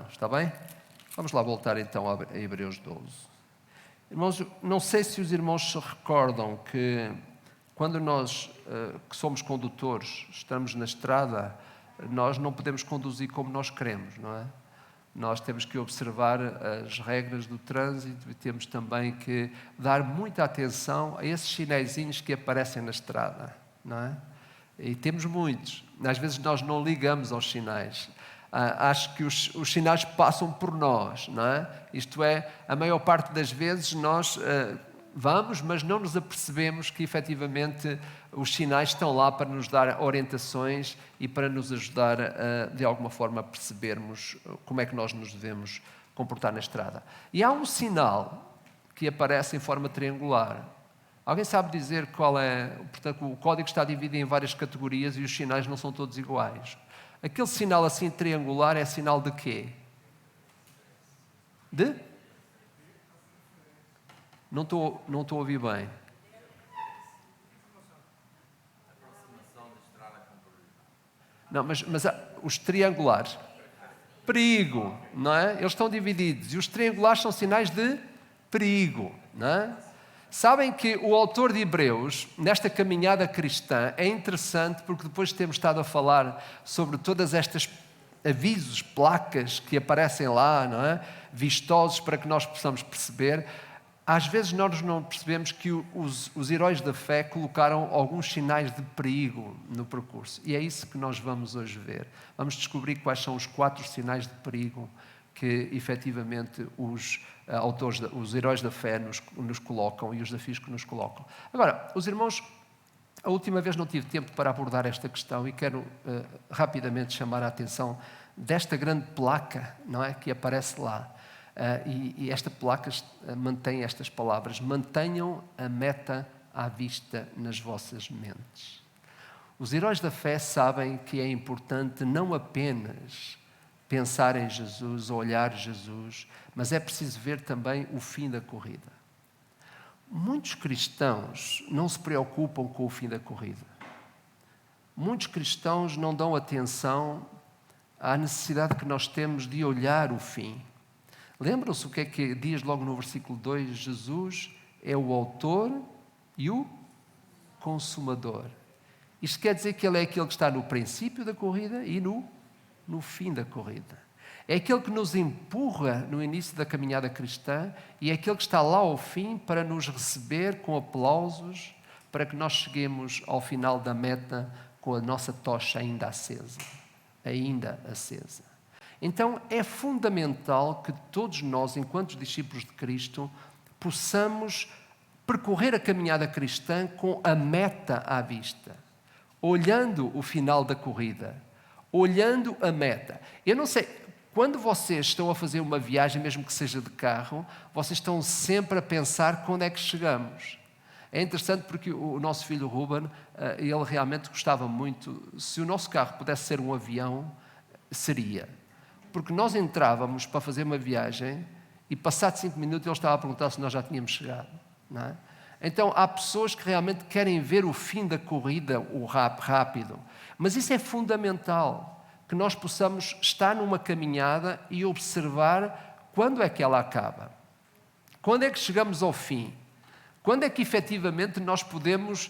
está bem? Vamos lá voltar então a Hebreus 12. Irmãos, não sei se os irmãos se recordam que quando nós, que somos condutores, estamos na estrada, nós não podemos conduzir como nós queremos, não é? Nós temos que observar as regras do trânsito e temos também que dar muita atenção a esses sinaizinhos que aparecem na estrada, não é? E temos muitos. Às vezes nós não ligamos aos sinais. Acho que os sinais passam por nós, não é? Isto é, a maior parte das vezes nós vamos, mas não nos apercebemos que efetivamente os sinais estão lá para nos dar orientações e para nos ajudar de alguma forma a percebermos como é que nós nos devemos comportar na estrada. E há um sinal que aparece em forma triangular. Alguém sabe dizer qual é? Portanto, o código está dividido em várias categorias e os sinais não são todos iguais. Aquele sinal assim triangular é sinal de quê? De? Não estou a ouvir bem. Não, mas os triangulares. Perigo, não é? Eles estão divididos. E os triangulares são sinais de perigo, não é? Sabem que o autor de Hebreus, nesta caminhada cristã, é interessante porque depois de termos estado a falar sobre todas estas avisos, placas que aparecem lá, não é? Vistosos para que nós possamos perceber, às vezes nós não percebemos que os heróis da fé colocaram alguns sinais de perigo no percurso. E é isso que nós vamos hoje ver. Vamos descobrir quais são os 4 sinais de perigo que efetivamente os autores, os heróis da fé nos colocam e os desafios que nos colocam. Agora, os irmãos, a última vez não tive tempo para abordar esta questão e quero rapidamente chamar a atenção desta grande placa, não é, que aparece lá. E esta placa mantém estas palavras: mantenham a meta à vista nas vossas mentes. Os heróis da fé sabem que é importante não apenas pensar em Jesus, olhar Jesus, mas é preciso ver também o fim da corrida. Muitos cristãos não se preocupam com o fim da corrida. Muitos cristãos não dão atenção à necessidade que nós temos de olhar o fim. Lembram-se o que é que diz logo no versículo 2? Jesus é o autor e o consumador. Isto quer dizer que ele é aquele que está no princípio da corrida e no fim da corrida. É aquele que nos empurra no início da caminhada cristã e é aquele que está lá ao fim para nos receber com aplausos, para que nós cheguemos ao final da meta com a nossa tocha ainda acesa. Ainda acesa. Então é fundamental que todos nós, enquanto discípulos de Cristo, possamos percorrer a caminhada cristã com a meta à vista, olhando o final da corrida, olhando a meta. Eu não sei, quando vocês estão a fazer uma viagem, mesmo que seja de carro, vocês estão sempre a pensar quando é que chegamos. É interessante porque o nosso filho Ruben, ele realmente gostava muito, se o nosso carro pudesse ser um avião, seria. Porque nós entrávamos para fazer uma viagem e passados 5 minutos ele estava a perguntar se nós já tínhamos chegado, não é? Então há pessoas que realmente querem ver o fim da corrida, o rápido. Mas isso é fundamental, que nós possamos estar numa caminhada e observar quando é que ela acaba. Quando é que chegamos ao fim? Quando é que efetivamente nós podemos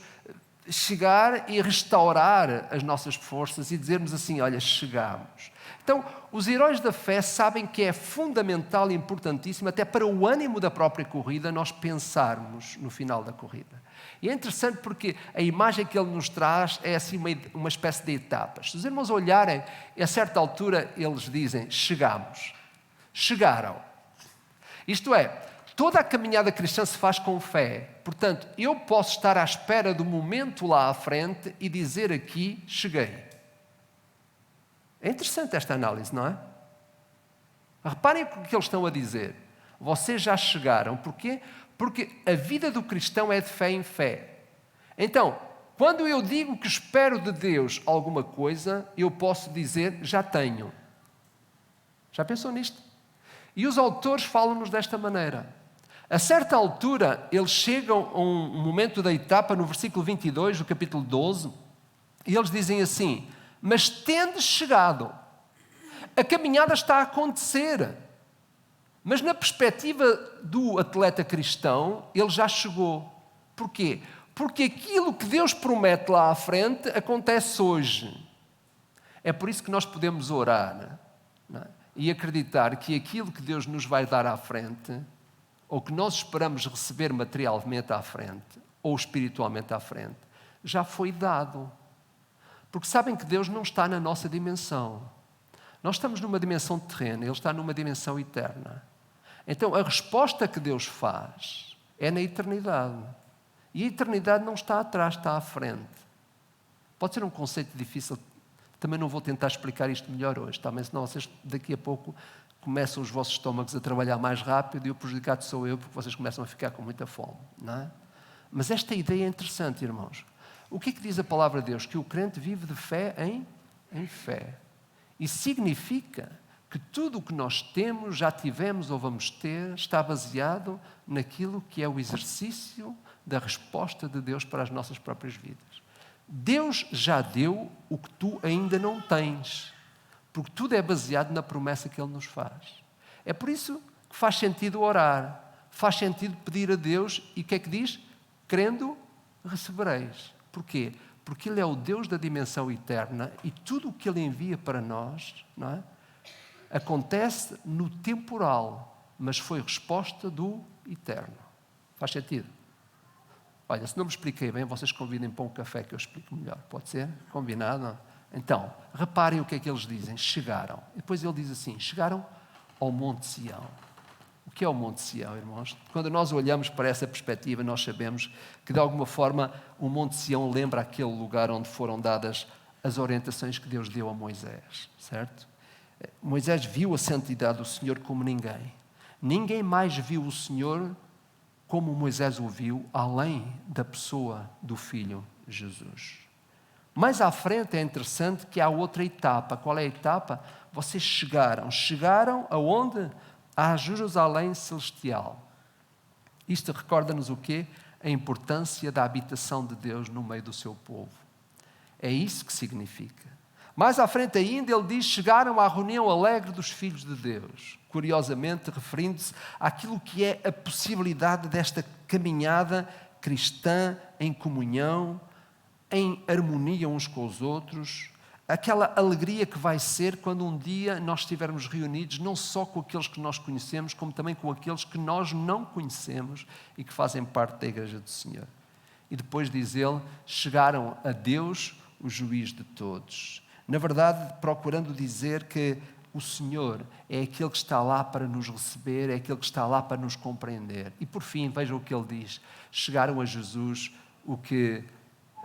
chegar e restaurar as nossas forças e dizermos assim, olha, chegamos. Então, os heróis da fé sabem que é fundamental e importantíssimo, até para o ânimo da própria corrida, nós pensarmos no final da corrida. E é interessante porque a imagem que ele nos traz é assim uma espécie de etapas. Se os irmãos olharem, a certa altura eles dizem, chegamos. Chegaram. Isto é, toda a caminhada cristã se faz com fé. Portanto, eu posso estar à espera do momento lá à frente e dizer aqui, cheguei. É interessante esta análise, não é? Reparem o que eles estão a dizer. Vocês já chegaram. Porquê? Porque a vida do cristão é de fé em fé. Então, quando eu digo que espero de Deus alguma coisa, eu posso dizer, já tenho. Já pensou nisto? E os autores falam-nos desta maneira. A certa altura, eles chegam a um momento da etapa, no versículo 22 do capítulo 12, e eles dizem assim, mas tendes chegado A caminhada está a acontecer. Mas na perspectiva do atleta cristão, ele já chegou. Porquê? Porque aquilo que Deus promete lá à frente acontece hoje. É por isso que nós podemos orar, não é? E acreditar que aquilo que Deus nos vai dar à frente, ou que nós esperamos receber materialmente à frente, ou espiritualmente à frente, já foi dado. Porque sabem que Deus não está na nossa dimensão. Nós estamos numa dimensão terrena, Ele está numa dimensão eterna. Então, a resposta que Deus faz é na eternidade. E a eternidade não está atrás, está à frente. Pode ser um conceito difícil. Também não vou tentar explicar isto melhor hoje, também, senão vocês daqui a pouco começam os vossos estômagos a trabalhar mais rápido e o prejudicado sou eu, porque vocês começam a ficar com muita fome, não é? Mas esta ideia é interessante, irmãos. O que é que diz a palavra de Deus? Que o crente vive de fé em fé. Isso significa que tudo o que nós temos, já tivemos ou vamos ter, está baseado naquilo que é o exercício da resposta de Deus para as nossas próprias vidas. Deus já deu o que tu ainda não tens, porque tudo é baseado na promessa que Ele nos faz. É por isso que faz sentido orar, faz sentido pedir a Deus, e o que é que diz? Crendo, recebereis. Porquê? Porque Ele é o Deus da dimensão eterna e tudo o que Ele envia para nós, não é? Acontece no temporal, mas foi resposta do eterno. Faz sentido? Olha, se não me expliquei bem, vocês convidem para um café que eu explico melhor. Pode ser? Combinado? Então, reparem o que é que eles dizem. Chegaram. E depois ele diz assim, chegaram ao Monte Sião. O que é o Monte Sião, irmãos? Quando nós olhamos para essa perspectiva, nós sabemos que, de alguma forma, o Monte Sião lembra aquele lugar onde foram dadas as orientações que Deus deu a Moisés, certo? Moisés viu a santidade do Senhor como ninguém. Ninguém mais viu o Senhor como Moisés o viu, além da pessoa do Filho Jesus. Mais à frente é interessante que há outra etapa. Qual é a etapa? Vocês chegaram aonde? À Jerusalém Celestial. Isto recorda-nos o quê? A importância da habitação de Deus no meio do seu povo. É isso que significa. Mais à frente ainda ele diz, chegaram à reunião alegre dos filhos de Deus. Curiosamente, referindo-se àquilo que é a possibilidade desta caminhada cristã em comunhão, em harmonia uns com os outros, aquela alegria que vai ser quando um dia nós estivermos reunidos, não só com aqueles que nós conhecemos, como também com aqueles que nós não conhecemos e que fazem parte da Igreja do Senhor. E depois diz ele, chegaram a Deus, o juiz de todos. Na verdade, procurando dizer que o Senhor é aquele que está lá para nos receber, é aquele que está lá para nos compreender. E por fim, vejam o que ele diz, chegaram a Jesus, o que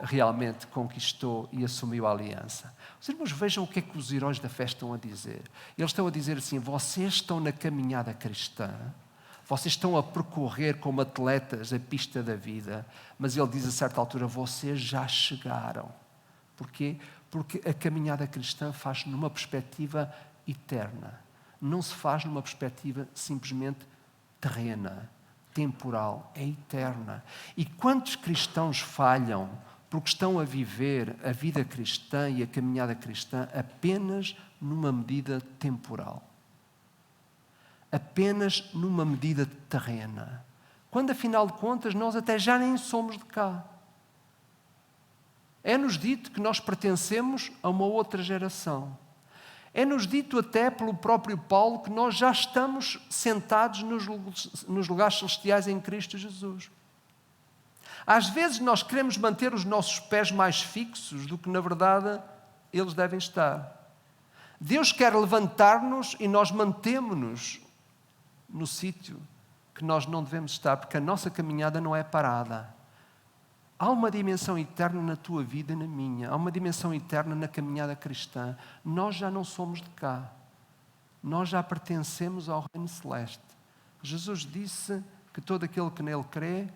realmente conquistou e assumiu a aliança. Os irmãos, vejam o que é que os heróis da fé estão a dizer. Eles estão a dizer assim, vocês estão na caminhada cristã, vocês estão a percorrer como atletas a pista da vida, mas ele diz a certa altura, vocês já chegaram. Porquê? Porque a caminhada cristã faz numa perspectiva eterna. Não se faz numa perspectiva simplesmente terrena, temporal, é eterna. E quantos cristãos falham porque estão a viver a vida cristã e a caminhada cristã apenas numa medida temporal? Apenas numa medida terrena. Quando, afinal de contas, nós até já nem somos de cá. É-nos dito que nós pertencemos a uma outra geração. É-nos dito até pelo próprio Paulo que nós já estamos sentados nos lugares celestiais em Cristo Jesus. Às vezes nós queremos manter os nossos pés mais fixos do que, na verdade, eles devem estar. Deus quer levantar-nos e nós mantemos-nos no sítio que nós não devemos estar, porque a nossa caminhada não é parada. Há uma dimensão eterna na tua vida e na minha. Há uma dimensão eterna na caminhada cristã. Nós já não somos de cá. Nós já pertencemos ao reino celeste. Jesus disse que todo aquele que nele crê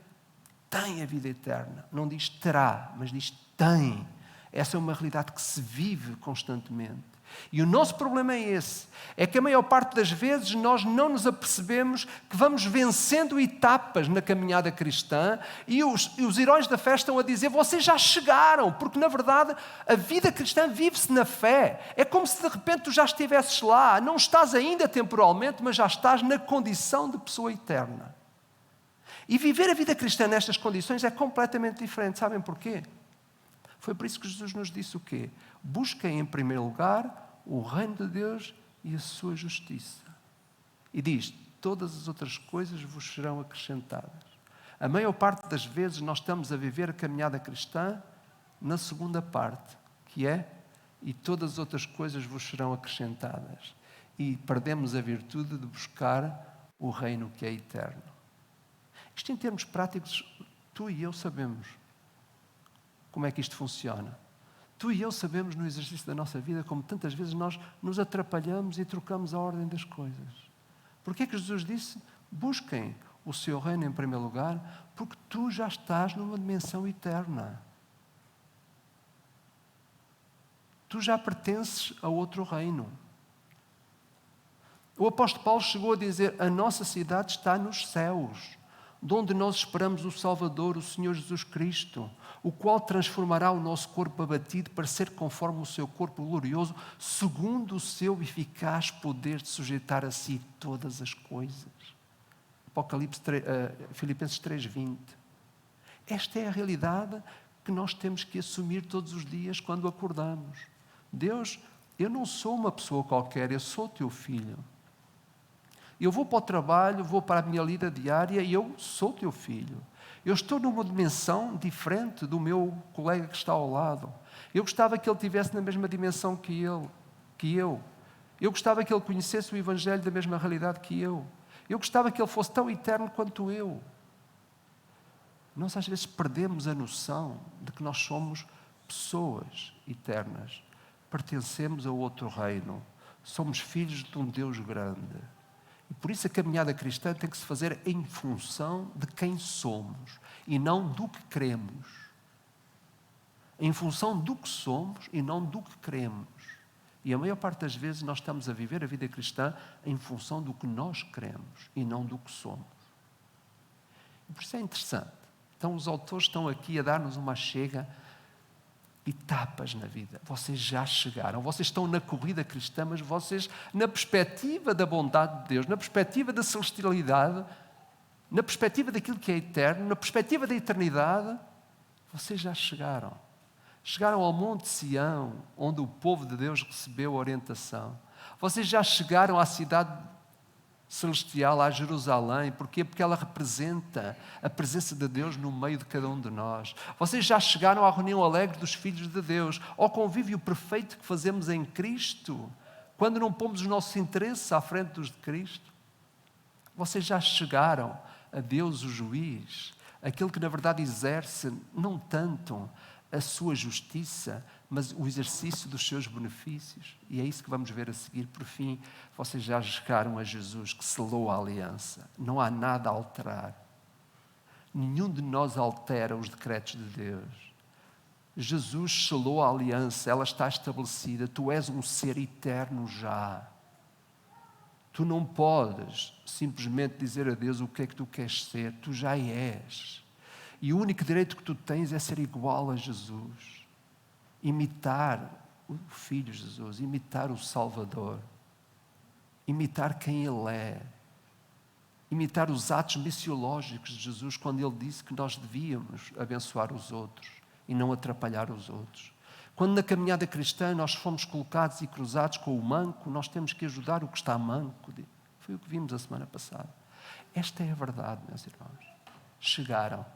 tem a vida eterna. Não diz terá, mas diz tem. Essa é uma realidade que se vive constantemente. E o nosso problema é esse. É que a maior parte das vezes nós não nos apercebemos que vamos vencendo etapas na caminhada cristã e os heróis da fé estão a dizer, vocês já chegaram, porque na verdade a vida cristã vive-se na fé. É como se de repente tu já estivesses lá, não estás ainda temporalmente, mas já estás na condição de pessoa eterna. E viver a vida cristã nestas condições é completamente diferente. Sabem porquê? Foi por isso que Jesus nos disse o quê? Busquem em primeiro lugar o reino de Deus e a sua justiça. E diz, todas as outras coisas vos serão acrescentadas. A maior parte das vezes nós estamos a viver a caminhada cristã na segunda parte, que é, e todas as outras coisas vos serão acrescentadas. E perdemos a virtude de buscar o reino que é eterno. Isto em termos práticos, tu e eu sabemos como é que isto funciona. Tu e eu sabemos no exercício da nossa vida como tantas vezes nós nos atrapalhamos e trocamos a ordem das coisas. Porquê é que Jesus disse, busquem o seu reino em primeiro lugar, porque tu já estás numa dimensão eterna. Tu já pertences a outro reino. O apóstolo Paulo chegou a dizer, a nossa cidade está nos céus, de onde nós esperamos o Salvador, o Senhor Jesus Cristo, o qual transformará o nosso corpo abatido para ser conforme o seu corpo glorioso, segundo o seu eficaz poder de sujeitar a si todas as coisas. Filipenses 3:20. Esta é a realidade que nós temos que assumir todos os dias quando acordamos. Deus, eu não sou uma pessoa qualquer, eu sou teu filho. Eu vou para o trabalho, vou para a minha lida diária e eu sou teu filho. Eu estou numa dimensão diferente do meu colega que está ao lado. Eu gostava que ele estivesse na mesma dimensão que eu. Eu gostava que ele conhecesse o Evangelho da mesma realidade que eu. Eu gostava que ele fosse tão eterno quanto eu. Nós às vezes perdemos a noção de que nós somos pessoas eternas. Pertencemos a outro reino. Somos filhos de um Deus grande. E por isso a caminhada cristã tem que se fazer em função de quem somos e não do que queremos. Em função do que somos e não do que queremos. E a maior parte das vezes nós estamos a viver a vida cristã em função do que nós queremos e não do que somos. E por isso é interessante. Então os autores estão aqui a dar-nos uma chega, etapas na vida. Vocês já chegaram, vocês estão na corrida cristã, mas vocês, na perspectiva da bondade de Deus, na perspectiva da celestialidade, na perspectiva daquilo que é eterno, na perspectiva da eternidade, vocês já chegaram. Chegaram ao Monte Sião, onde o povo de Deus recebeu a orientação. Vocês já chegaram à cidade celestial, a Jerusalém. Porquê? Porque ela representa a presença de Deus no meio de cada um de nós. Vocês já chegaram à reunião alegre dos filhos de Deus, ao convívio perfeito que fazemos em Cristo, quando não pomos os nossos interesses à frente dos de Cristo. Vocês já chegaram a Deus, o juiz, aquele que na verdade exerce não tanto a sua justiça, mas o exercício dos seus benefícios. E é isso que vamos ver a seguir. Por fim, vocês já chegaram a Jesus, que selou a aliança. Não há nada a alterar. Nenhum de nós altera os decretos de Deus. Jesus selou a aliança, ela está estabelecida. Tu és um ser eterno já. Tu não podes simplesmente dizer a Deus o que é que tu queres ser. Tu já és. E o único direito que tu tens é ser igual a Jesus. Imitar o Filho Jesus, imitar o Salvador, imitar quem Ele é, imitar os atos missiológicos de Jesus, quando Ele disse que nós devíamos abençoar os outros e não atrapalhar os outros. Quando na caminhada cristã nós fomos colocados e cruzados com o manco, nós temos que ajudar o que está manco. Foi o que vimos a semana passada. Esta é a verdade, meus irmãos. Chegaram.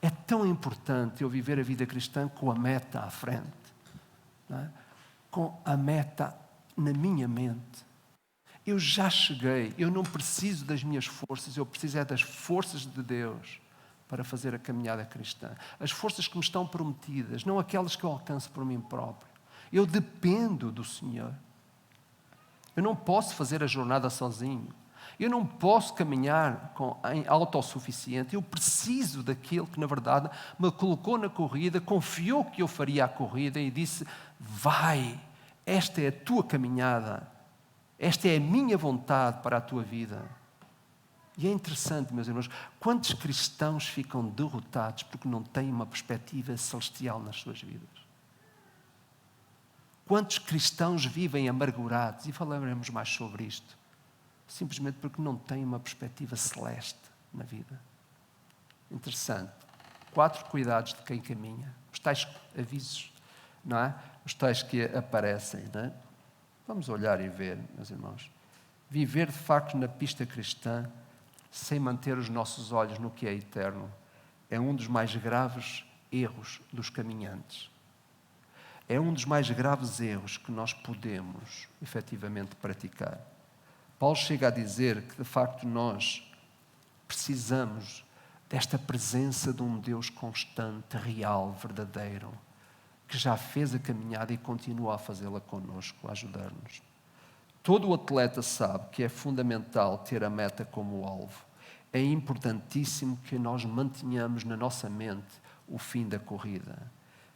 É tão importante eu viver a vida cristã com a meta à frente, não é? Com a meta na minha mente. Eu já cheguei, eu não preciso das minhas forças, eu preciso é das forças de Deus para fazer a caminhada cristã. As forças que me estão prometidas, não aquelas que eu alcanço por mim próprio. Eu dependo do Senhor. Eu não posso fazer a jornada sozinho. Eu não posso caminhar em autossuficiente. Eu preciso daquele que, na verdade, me colocou na corrida, confiou que eu faria a corrida e disse, vai, esta é a tua caminhada, esta é a minha vontade para a tua vida. E é interessante, meus irmãos, quantos cristãos ficam derrotados porque não têm uma perspectiva celestial nas suas vidas? Quantos cristãos vivem amargurados, e falaremos mais sobre isto, simplesmente porque não têm uma perspectiva celeste na vida. Interessante. 4 cuidados de quem caminha. Os tais avisos, não é? Os tais que aparecem, não é? Vamos olhar e ver, meus irmãos. Viver de facto na pista cristã, sem manter os nossos olhos no que é eterno, é um dos mais graves erros dos caminhantes. É um dos mais graves erros que nós podemos, efetivamente, praticar. Paulo chega a dizer que, de facto, nós precisamos desta presença de um Deus constante, real, verdadeiro, que já fez a caminhada e continua a fazê-la connosco, a ajudar-nos. Todo o atleta sabe que é fundamental ter a meta como alvo. É importantíssimo que nós mantenhamos na nossa mente o fim da corrida.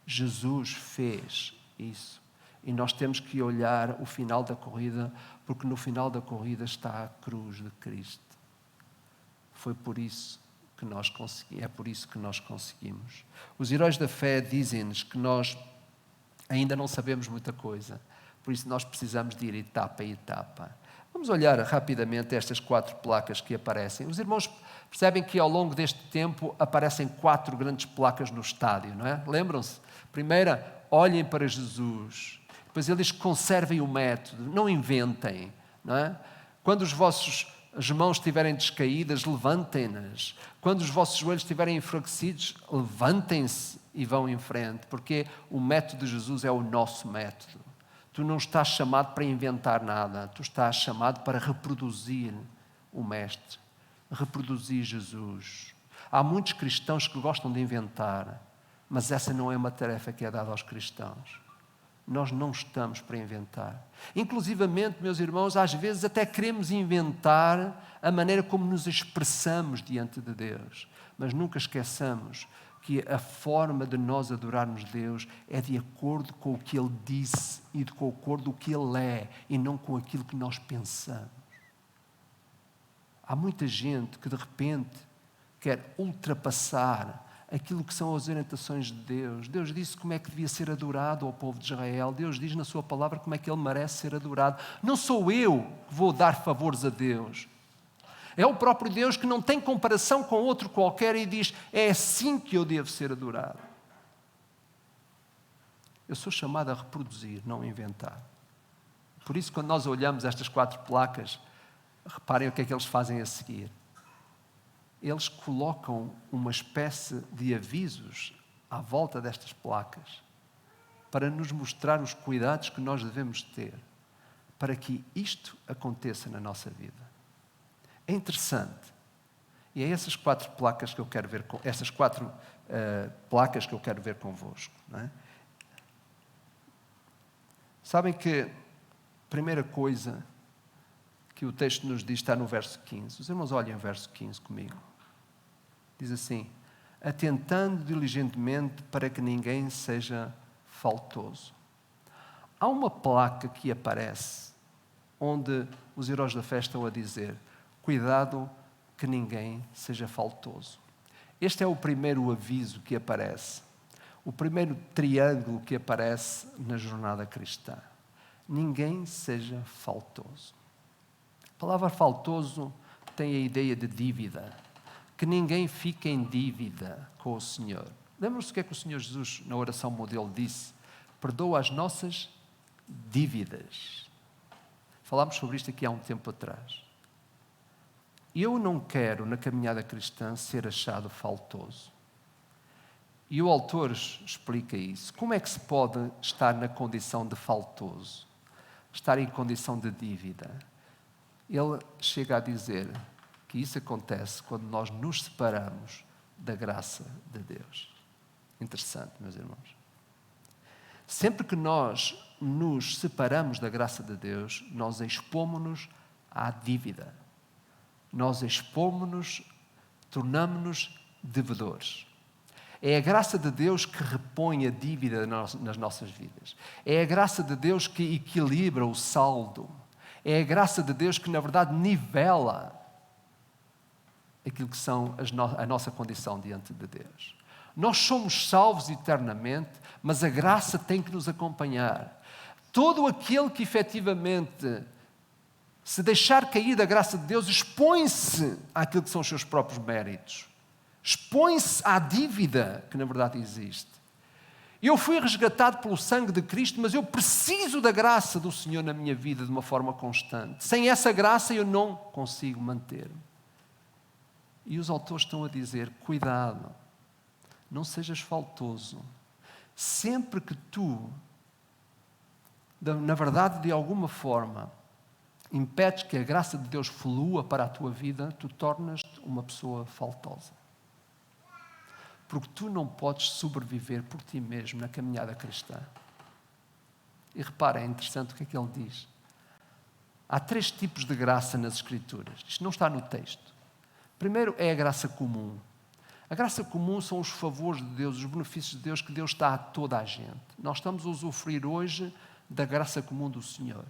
Jesus fez isso. E nós temos que olhar o final da corrida, porque no final da corrida está a cruz de Cristo. Foi por isso que nós conseguimos, é por isso que nós conseguimos. Os heróis da fé dizem-nos que nós ainda não sabemos muita coisa, por isso nós precisamos de ir etapa a etapa. Vamos olhar rapidamente estas 4 placas que aparecem. Os irmãos percebem que ao longo deste tempo aparecem 4 grandes placas no estádio, não é? Lembram-se? Primeira, olhem para Jesus. Depois ele diz: conservem o método, não inventem, não é? Quando as mãos estiverem descaídas, levantem-nas. Quando os vossos joelhos estiverem enfraquecidos, levantem-se e vão em frente, porque o método de Jesus é o nosso método. Tu não estás chamado para inventar nada, tu estás chamado para reproduzir o Mestre, reproduzir Jesus. Há muitos cristãos que gostam de inventar, mas essa não é uma tarefa que é dada aos cristãos. Nós não estamos para inventar. Inclusivamente, meus irmãos, às vezes até queremos inventar a maneira como nos expressamos diante de Deus, mas nunca esqueçamos que a forma de nós adorarmos Deus é de acordo com o que Ele disse e de acordo com o que Ele é, e não com aquilo que nós pensamos. Há muita gente que de repente quer ultrapassar aquilo que são as orientações de Deus. Deus disse como é que devia ser adorado ao povo de Israel. Deus diz na sua palavra como é que Ele merece ser adorado. Não sou eu que vou dar favores a Deus. É o próprio Deus que não tem comparação com outro qualquer e diz: é assim que eu devo ser adorado. Eu sou chamado a reproduzir, não a inventar. Por isso, quando nós olhamos estas 4 placas, reparem o que é que eles fazem a seguir. Eles colocam uma espécie de avisos à volta destas placas para nos mostrar os cuidados que nós devemos ter para que isto aconteça na nossa vida. É interessante. E é essas 4 placas que eu quero ver, essas 4 placas que eu quero ver convosco. Não é? Sabem que a primeira coisa que o texto nos diz está no verso 15. Os irmãos olhem o verso 15 comigo. Diz assim: atentando diligentemente para que ninguém seja faltoso. Há uma placa que aparece onde os heróis da fé estão a dizer: cuidado que ninguém seja faltoso. Este é o primeiro aviso que aparece, o primeiro triângulo que aparece na jornada cristã. Ninguém seja faltoso. A palavra faltoso tem a ideia de dívida, que ninguém fique em dívida com o Senhor. Lembram-se o que é que o Senhor Jesus, na oração modelo, disse? Perdoa as nossas dívidas. Falámos sobre isto aqui há um tempo atrás. Eu não quero, na caminhada cristã, ser achado faltoso. E o autor explica isso. Como é que se pode estar na condição de faltoso? Estar em condição de dívida? Ele chega a dizer que isso acontece quando nós nos separamos da graça de Deus. Interessante, meus irmãos. Sempre que nós nos separamos da graça de Deus, nós expomos-nos à dívida. Nós expomos-nos, tornamos-nos devedores. É a graça de Deus que repõe a dívida nas nossas vidas. É a graça de Deus que equilibra o saldo. É a graça de Deus que, na verdade, nivela aquilo que são a nossa condição diante de Deus. Nós somos salvos eternamente, mas a graça tem que nos acompanhar. Todo aquele que efetivamente se deixar cair da graça de Deus, expõe-se àquilo que são os seus próprios méritos. Expõe-se à dívida que na verdade existe. Eu fui resgatado pelo sangue de Cristo, mas eu preciso da graça do Senhor na minha vida de uma forma constante. Sem essa graça eu não consigo manter-me. E os autores estão a dizer, cuidado, não sejas faltoso. Sempre que tu, na verdade, de alguma forma, impedes que a graça de Deus flua para a tua vida, tu tornas-te uma pessoa faltosa. Porque tu não podes sobreviver por ti mesmo na caminhada cristã. E repara, é interessante o que é que ele diz. Há 3 tipos de graça nas Escrituras. Isto não está no texto. Primeiro é a graça comum. A graça comum são os favores de Deus, os benefícios de Deus que Deus dá a toda a gente. Nós estamos a usufruir hoje da graça comum do Senhor.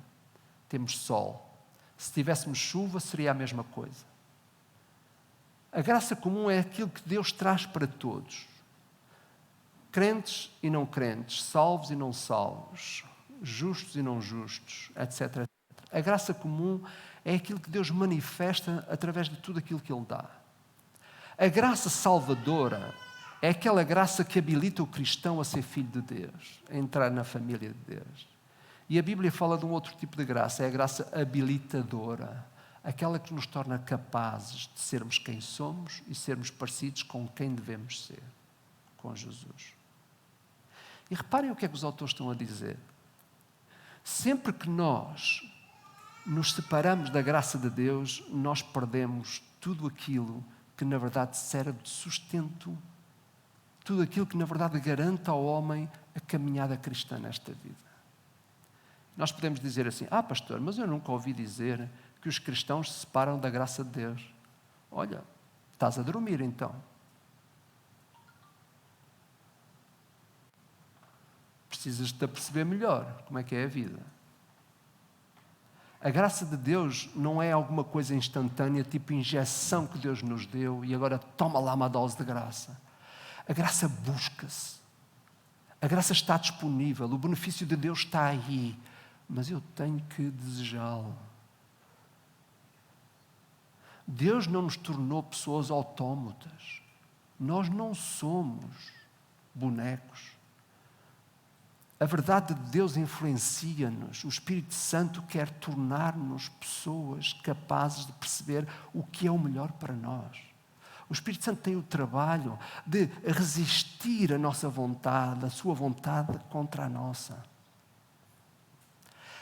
Temos sol. Se tivéssemos chuva, seria a mesma coisa. A graça comum é aquilo que Deus traz para todos. Crentes e não crentes, salvos e não salvos, justos e não justos, etc. A graça comum é aquilo que Deus manifesta através de tudo aquilo que Ele dá. A graça salvadora é aquela graça que habilita o cristão a ser filho de Deus, a entrar na família de Deus. E a Bíblia fala de um outro tipo de graça, é a graça habilitadora, aquela que nos torna capazes de sermos quem somos e sermos parecidos com quem devemos ser, com Jesus. E reparem o que é que os autores estão a dizer. Sempre que nós nos separamos da graça de Deus, nós perdemos tudo aquilo que na verdade serve de sustento, tudo aquilo que na verdade garante ao homem a caminhada cristã nesta vida. Nós podemos dizer assim, pastor, mas eu nunca ouvi dizer que os cristãos se separam da graça de Deus. Olha, estás a dormir então. Precisas de te perceber melhor como é que é a vida. A graça de Deus não é alguma coisa instantânea, tipo injeção que Deus nos deu e agora toma lá uma dose de graça. A graça busca-se. A graça está disponível, o benefício de Deus está aí, mas eu tenho que desejá-lo. Deus não nos tornou pessoas autómatas. Nós não somos bonecos. A verdade de Deus influencia-nos. O Espírito Santo quer tornar-nos pessoas capazes de perceber o que é o melhor para nós. O Espírito Santo tem o trabalho de resistir à nossa vontade, a sua vontade contra a nossa.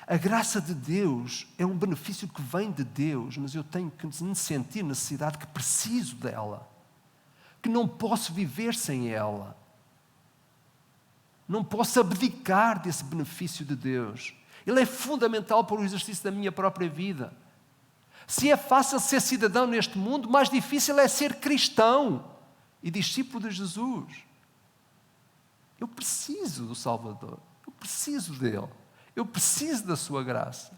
A graça de Deus é um benefício que vem de Deus, mas eu tenho que sentir necessidade que preciso dela, que não posso viver sem ela. Não posso abdicar desse benefício de Deus. Ele é fundamental para o exercício da minha própria vida. Se é fácil ser cidadão neste mundo, mais difícil é ser cristão e discípulo de Jesus. Eu preciso do Salvador. Eu preciso dele. Eu preciso da sua graça.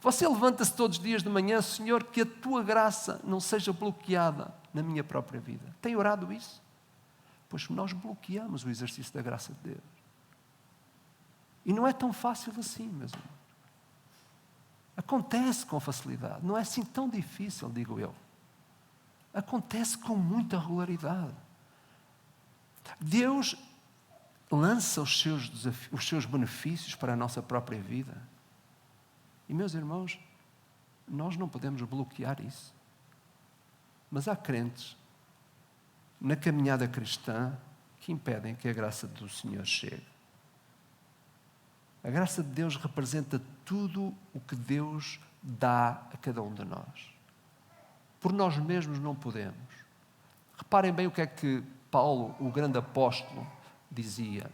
Você levanta-se todos os dias de manhã, Senhor, que a tua graça não seja bloqueada na minha própria vida. Tem orado isso? Pois nós bloqueamos o exercício da graça de Deus. E não é tão fácil assim, meus irmãos. Acontece com facilidade. Não é assim tão difícil, digo eu. Acontece com muita regularidade. Deus lança os seus benefícios para a nossa própria vida. E, meus irmãos, nós não podemos bloquear isso. Mas há crentes na caminhada cristã que impedem que a graça do Senhor chegue. A graça de Deus representa tudo o que Deus dá a cada um de nós. Por nós mesmos não podemos. Reparem bem o que é que Paulo, o grande apóstolo, dizia.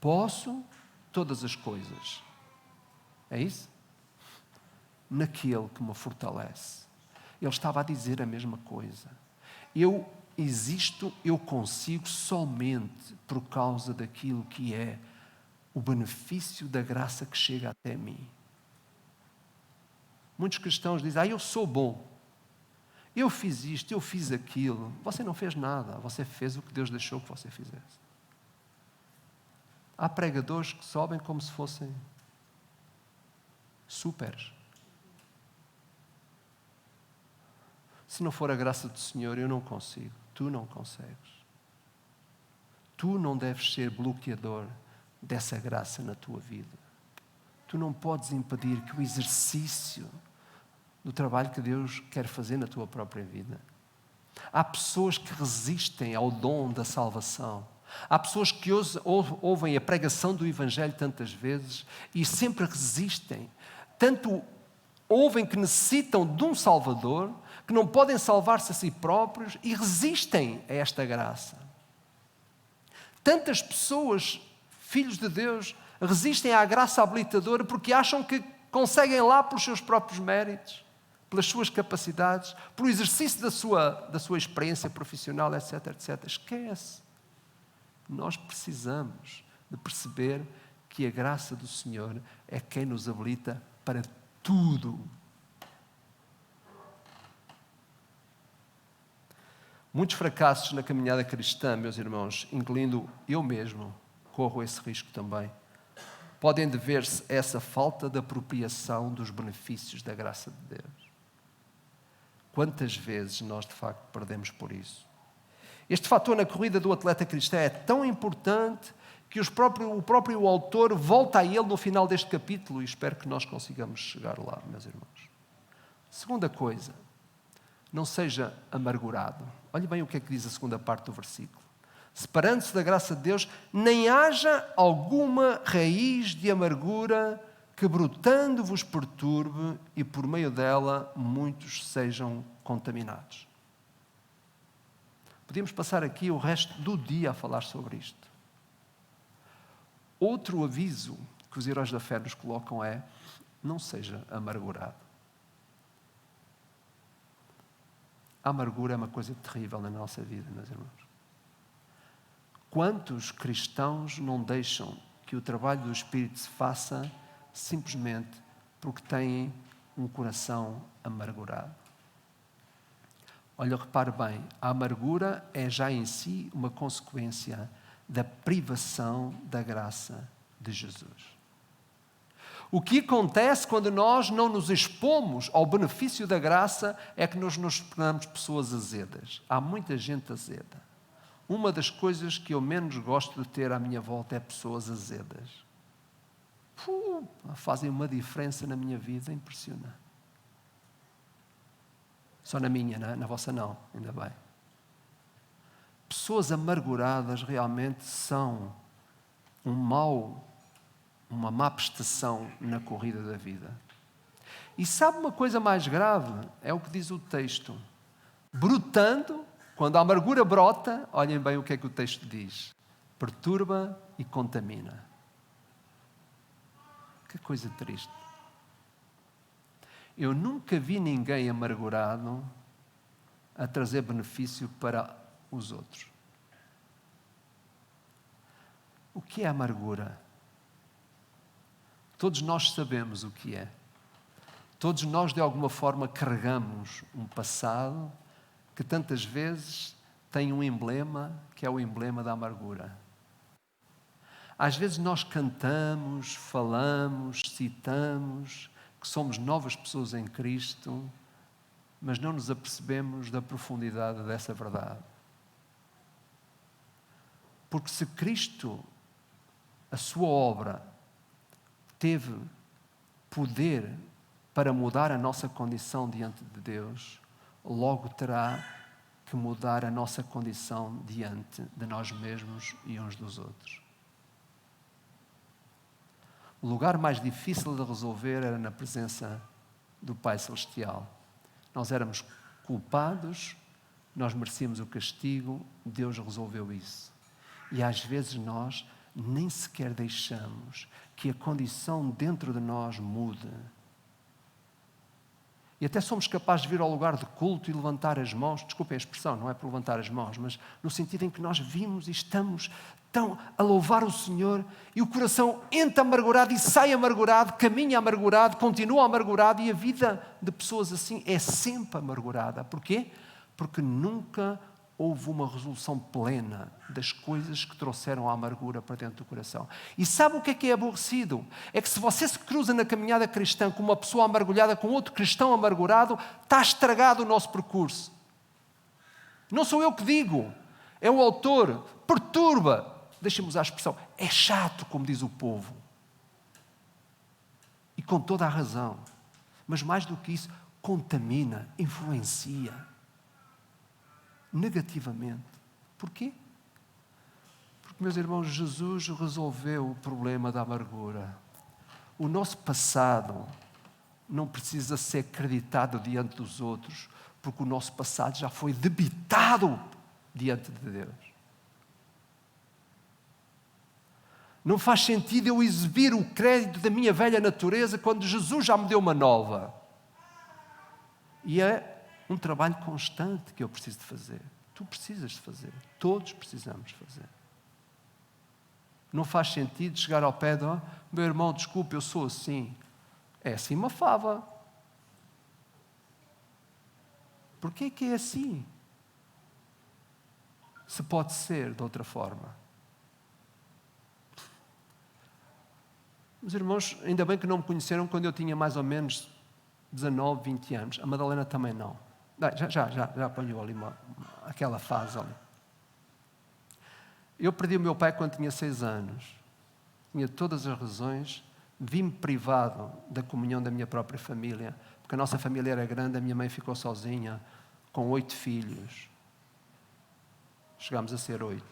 Posso todas as coisas. É isso? Naquele que me fortalece. Ele estava a dizer a mesma coisa. Eu existo, eu consigo somente por causa daquilo que é o benefício da graça que chega até mim. Muitos cristãos dizem, eu sou bom, eu fiz isto, eu fiz aquilo. Você não fez nada, você fez o que Deus deixou que você fizesse. Há pregadores que sobem como se fossem superes. Se não for a graça do Senhor, eu não consigo. Tu não consegues. Tu não deves ser bloqueador dessa graça na tua vida. Tu não podes impedir que o exercício do trabalho que Deus quer fazer na tua própria vida. Há pessoas que resistem ao dom da salvação. Há pessoas que ouvem a pregação do Evangelho tantas vezes e sempre resistem. Tanto ouvem que necessitam de um Salvador, que não podem salvar-se a si próprios e resistem a esta graça. Tantas pessoas, filhos de Deus, resistem à graça habilitadora porque acham que conseguem lá pelos seus próprios méritos, pelas suas capacidades, pelo exercício da sua experiência profissional, etc, etc. Esquece. Nós precisamos de perceber que a graça do Senhor é quem nos habilita para tudo. Muitos fracassos na caminhada cristã, meus irmãos, incluindo eu mesmo, corro esse risco também, podem dever-se a essa falta de apropriação dos benefícios da graça de Deus. Quantas vezes nós, de facto, perdemos por isso? Este fator na corrida do atleta cristão é tão importante que o próprio autor volta a ele no final deste capítulo e espero que nós consigamos chegar lá, meus irmãos. Segunda coisa, não seja amargurado. Olhe bem o que é que diz a segunda parte do versículo. Separando-se da graça de Deus, nem haja alguma raiz de amargura que brotando vos perturbe e por meio dela muitos sejam contaminados. Podíamos passar aqui o resto do dia a falar sobre isto. Outro aviso que os heróis da fé nos colocam é: não seja amargurado. A amargura é uma coisa terrível na nossa vida, meus irmãos. Quantos cristãos não deixam que o trabalho do Espírito se faça simplesmente porque têm um coração amargurado? Olha, repare bem, a amargura é já em si uma consequência da privação da graça de Jesus. O que acontece quando nós não nos expomos ao benefício da graça é que nós nos tornamos pessoas azedas. Há muita gente azeda. Uma das coisas que eu menos gosto de ter à minha volta é pessoas azedas. Fazem uma diferença na minha vida impressionante. Só na minha, não é? Na vossa não, ainda bem. Pessoas amarguradas realmente são uma má prestação na corrida da vida. E sabe uma coisa mais grave? É o que diz o texto. Brotando, quando a amargura brota, olhem bem o que é que o texto diz. Perturba e contamina. Que coisa triste. Eu nunca vi ninguém amargurado a trazer benefício para os outros. O que é amargura? Todos nós sabemos o que é. Todos nós, de alguma forma, carregamos um passado que tantas vezes tem um emblema, que é o emblema da amargura. Às vezes nós cantamos, falamos, citamos que somos novas pessoas em Cristo, mas não nos apercebemos da profundidade dessa verdade. Porque se Cristo, a sua obra, teve poder para mudar a nossa condição diante de Deus, logo terá que mudar a nossa condição diante de nós mesmos e uns dos outros. O lugar mais difícil de resolver era na presença do Pai Celestial. Nós éramos culpados, nós merecíamos o castigo, Deus resolveu isso. E às vezes nós nem sequer deixamos que a condição dentro de nós mude. E até somos capazes de vir ao lugar de culto e levantar as mãos. Desculpem a expressão, não é por levantar as mãos, mas no sentido em que nós vimos e estamos tão a louvar o Senhor e o coração entra amargurado e sai amargurado, caminha amargurado, continua amargurado, e a vida de pessoas assim é sempre amargurada. Porquê? Porque nunca houve uma resolução plena das coisas que trouxeram a amargura para dentro do coração. E sabe o que é aborrecido? É que se você se cruza na caminhada cristã com uma pessoa amargulhada, com outro cristão amargurado, está estragado o nosso percurso. Não sou eu que digo, é o autor. Perturba, deixa-me usar a expressão, é chato, como diz o povo. E com toda a razão. Mas mais do que isso, contamina, influencia negativamente. Porquê? Porque, meus irmãos, Jesus resolveu o problema da amargura. O nosso passado não precisa ser acreditado diante dos outros, porque o nosso passado já foi debitado diante de Deus. Não faz sentido eu exibir o crédito da minha velha natureza quando Jesus já me deu uma nova. E é um trabalho constante que eu preciso de fazer. Tu precisas de fazer. Todos precisamos fazer. Não faz sentido chegar ao pé de meu irmão, desculpe, eu sou assim. É assim uma fava. Porquê que é assim? Se pode ser de outra forma. Meus irmãos, ainda bem que não me conheceram quando eu tinha mais ou menos 19, 20 anos. A Madalena também não. Já apanhou ali aquela fase ali. Eu perdi o meu pai quando tinha 6 anos. Tinha todas as razões. Vi-me privado da comunhão da minha própria família, porque a nossa família era grande, a minha mãe ficou sozinha, com 8 filhos. Chegámos a ser 8.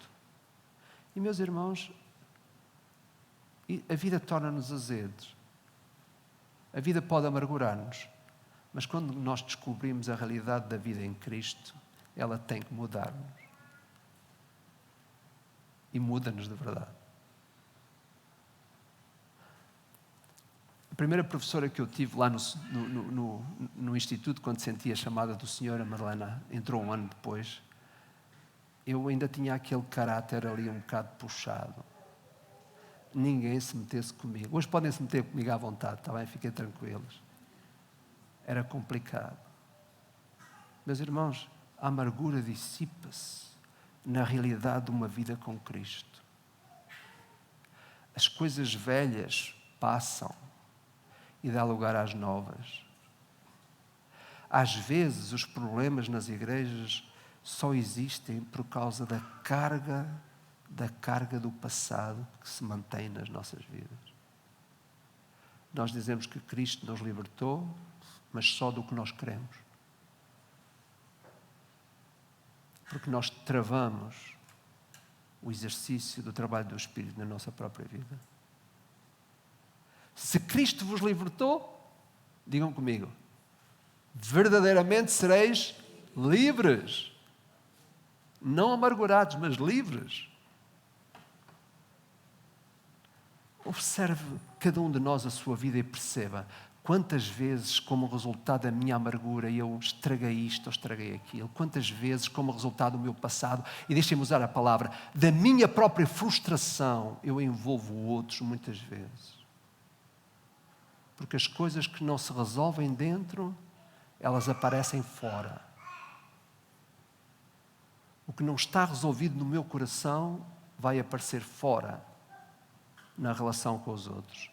E, meus irmãos, a vida torna-nos azedos. A vida pode amargurar-nos. Mas quando nós descobrimos a realidade da vida em Cristo, ela tem que mudar-nos. E muda-nos de verdade. A primeira professora que eu tive lá no Instituto, quando senti a chamada do Senhor, a Madalena entrou um ano depois, eu ainda tinha aquele caráter ali um bocado puxado. Ninguém se metesse comigo. Hoje podem se meter comigo à vontade, está bem? Fiquem tranquilos. Era complicado. Meus irmãos, a amargura dissipa-se na realidade de uma vida com Cristo. As coisas velhas passam e dá lugar às novas. Às vezes, os problemas nas igrejas só existem por causa da carga do passado que se mantém nas nossas vidas. Nós dizemos que Cristo nos libertou, mas só do que nós queremos. Porque nós travamos o exercício do trabalho do Espírito na nossa própria vida. Se Cristo vos libertou, digam comigo, verdadeiramente sereis livres. Não amargurados, mas livres. Observe cada um de nós a sua vida e perceba quantas vezes, como resultado da minha amargura, eu estraguei isto ou estraguei aquilo. Quantas vezes, como resultado do meu passado, e deixem-me usar a palavra, da minha própria frustração, eu envolvo outros muitas vezes. Porque as coisas que não se resolvem dentro, elas aparecem fora. O que não está resolvido no meu coração vai aparecer fora, na relação com os outros.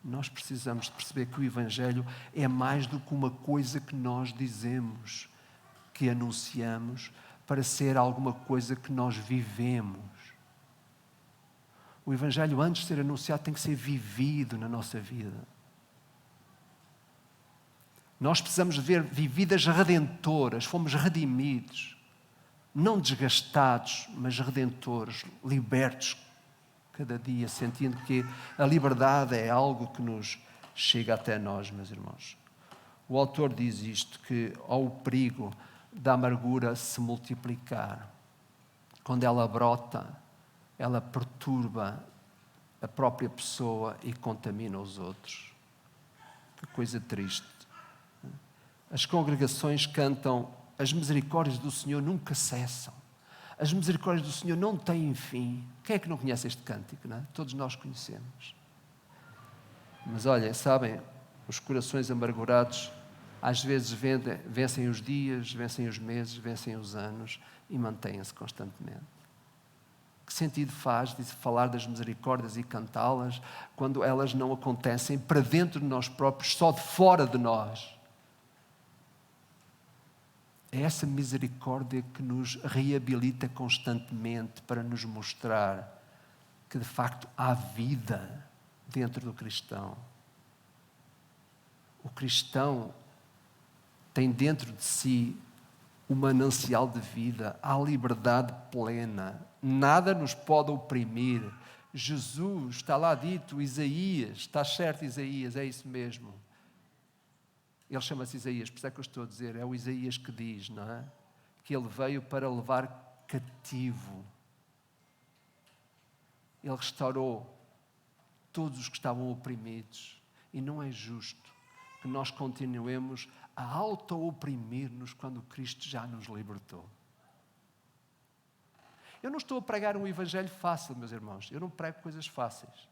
Nós precisamos de perceber que o Evangelho é mais do que uma coisa que nós dizemos, que anunciamos, para ser alguma coisa que nós vivemos. O Evangelho, antes de ser anunciado, tem que ser vivido na nossa vida. Nós precisamos de ver vividas redentoras, fomos redimidos, não desgastados, mas redentores, libertos cada dia, sentindo que a liberdade é algo que nos chega até nós, meus irmãos. O autor diz isto, que há o perigo da amargura se multiplicar. Quando ela brota, ela perturba a própria pessoa e contamina os outros. Que coisa triste. As congregações cantam: as misericórdias do Senhor nunca cessam. As misericórdias do Senhor não têm fim. Quem é que não conhece este cântico, não é? Todos nós conhecemos. Mas olhem, sabem, os corações amargurados às vezes vencem os dias, vencem os meses, vencem os anos e mantêm-se constantemente. Que sentido faz de falar das misericórdias e cantá-las quando elas não acontecem para dentro de nós próprios, só de fora de nós? É essa misericórdia que nos reabilita constantemente para nos mostrar que de facto há vida dentro do cristão. O cristão tem dentro de si o manancial de vida, há liberdade plena, nada nos pode oprimir. Jesus, está lá dito, Isaías, está certo Isaías, é isso mesmo. Ele chama-se Isaías, por isso é que eu estou a dizer, é o Isaías que diz, não é? Que ele veio para levar cativo. Ele restaurou todos os que estavam oprimidos. E não é justo que nós continuemos a auto-oprimir-nos quando Cristo já nos libertou. Eu não estou a pregar um evangelho fácil, meus irmãos. Eu não prego coisas fáceis.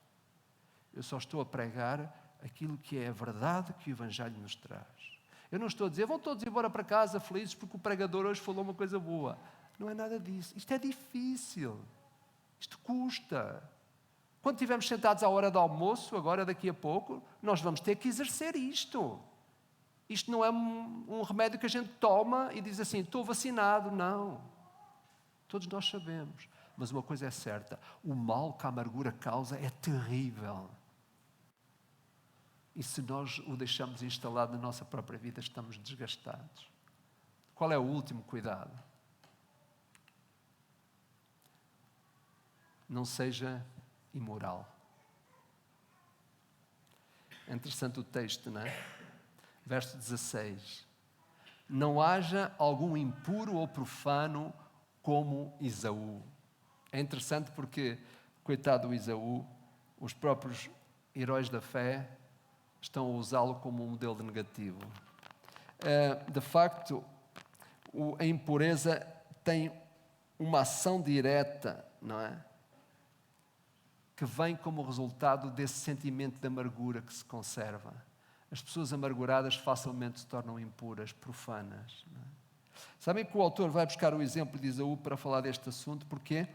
Eu só estou a pregar aquilo que é a verdade que o evangelho nos traz. Eu não estou a dizer, vão todos embora para casa felizes porque o pregador hoje falou uma coisa boa. Não é nada disso. Isto é difícil. Isto custa. Quando estivermos sentados à hora do almoço, agora daqui a pouco, nós vamos ter que exercer isto. Isto não é um remédio que a gente toma e diz assim, estou vacinado. Não. Todos nós sabemos. Mas uma coisa é certa, o mal que a amargura causa é terrível. E se nós o deixamos instalado na nossa própria vida, estamos desgastados. Qual é o último cuidado? Não seja imoral. É interessante o texto, não é? Verso 16. Não haja algum impuro ou profano como Esaú. É interessante porque, coitado do Esaú, os próprios heróis da fé estão a usá-lo como um modelo negativo. De facto, a impureza tem uma ação direta, não é? Que vem como resultado desse sentimento de amargura que se conserva. As pessoas amarguradas facilmente se tornam impuras, profanas. Não é? Sabem que o autor vai buscar o exemplo de Esaú para falar deste assunto, porquê?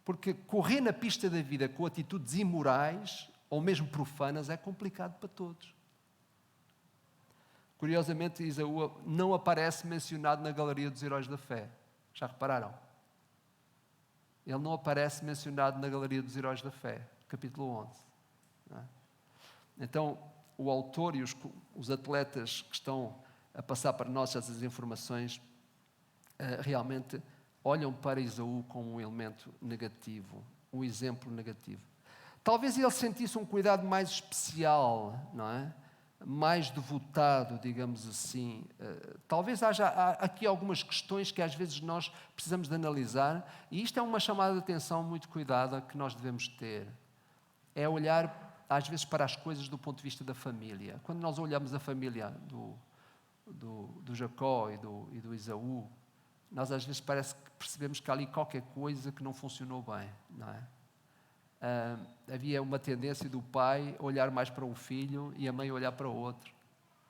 Porque correr na pista da vida com atitudes imorais ou mesmo profanas é complicado para todos. Curiosamente, Esaú não aparece mencionado na galeria dos heróis da fé. Já repararam? Ele não aparece mencionado na galeria dos heróis da fé, capítulo 11. Não é? Então, o autor e os atletas que estão a passar para nós essas informações realmente olham para Esaú como um elemento negativo, um exemplo negativo. Talvez ele sentisse um cuidado mais especial, não é? Mais devotado, digamos assim. Talvez haja aqui algumas questões que às vezes nós precisamos de analisar, e isto é uma chamada de atenção muito cuidada que nós devemos ter. É olhar, às vezes, para as coisas do ponto de vista da família. Quando nós olhamos a família do Jacó e do Esaú, nós às vezes parece que percebemos que há ali qualquer coisa que não funcionou bem, não é? Havia uma tendência do pai olhar mais para um filho e a mãe olhar para o outro.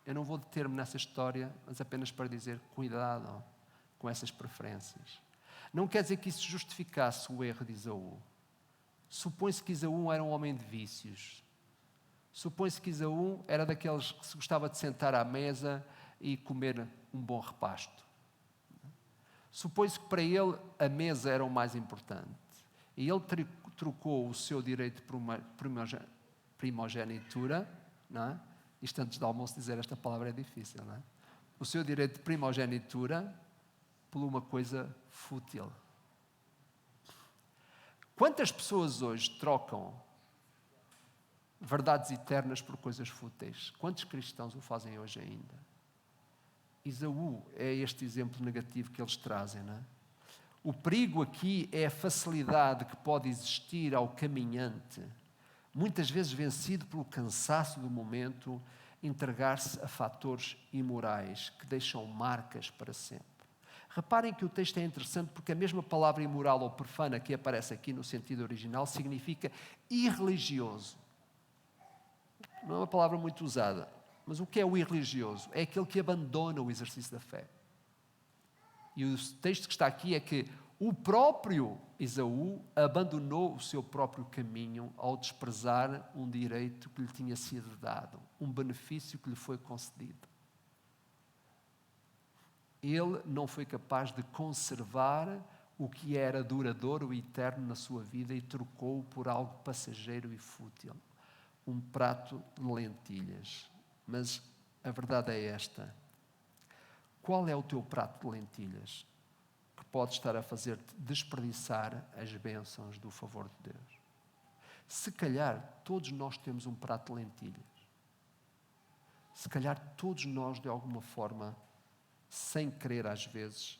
Eu não vou deter-me nessa história, mas apenas para dizer, cuidado com essas preferências. Não quer dizer que isso justificasse o erro de Esaú. Supõe-se que Esaú era um homem de vícios. Supõe-se que Esaú era daqueles que se gostava de sentar à mesa e comer um bom repasto. Supõe-se que para ele a mesa era o mais importante. E ele trocou o seu direito de primogenitura, não é? Isto antes do almoço dizer esta palavra é difícil, não é? O seu direito de primogenitura por uma coisa fútil. Quantas pessoas hoje trocam verdades eternas por coisas fúteis? Quantos cristãos o fazem hoje ainda? Esaú é este exemplo negativo que eles trazem, não é? O perigo aqui é a facilidade que pode existir ao caminhante, muitas vezes vencido pelo cansaço do momento entregar-se a fatores imorais que deixam marcas para sempre. Reparem que o texto é interessante porque a mesma palavra imoral ou profana que aparece aqui no sentido original significa irreligioso. Não é uma palavra muito usada, mas o que é o irreligioso? É aquele que abandona o exercício da fé. E o texto que está aqui é que o próprio Esaú abandonou o seu próprio caminho ao desprezar um direito que lhe tinha sido dado, um benefício que lhe foi concedido. Ele não foi capaz de conservar o que era duradouro e eterno na sua vida e trocou-o por algo passageiro e fútil. Um prato de lentilhas. Mas a verdade é esta. Qual é o teu prato de lentilhas que pode estar a fazer-te desperdiçar as bênçãos do favor de Deus? Se calhar todos nós temos um prato de lentilhas. Se calhar todos nós, de alguma forma, sem querer às vezes,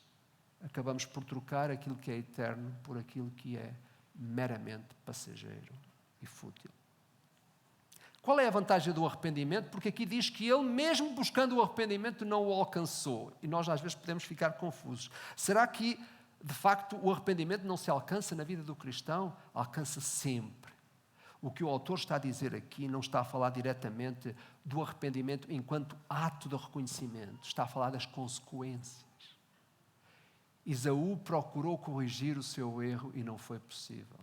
acabamos por trocar aquilo que é eterno por aquilo que é meramente passageiro e fútil. Qual é a vantagem do arrependimento? Porque aqui diz que ele, mesmo buscando o arrependimento, não o alcançou. E nós às vezes podemos ficar confusos. Será que, de facto, o arrependimento não se alcança na vida do cristão? Alcança sempre. O que o autor está a dizer aqui não está a falar diretamente do arrependimento enquanto ato de reconhecimento. Está a falar das consequências. Esaú procurou corrigir o seu erro e não foi possível,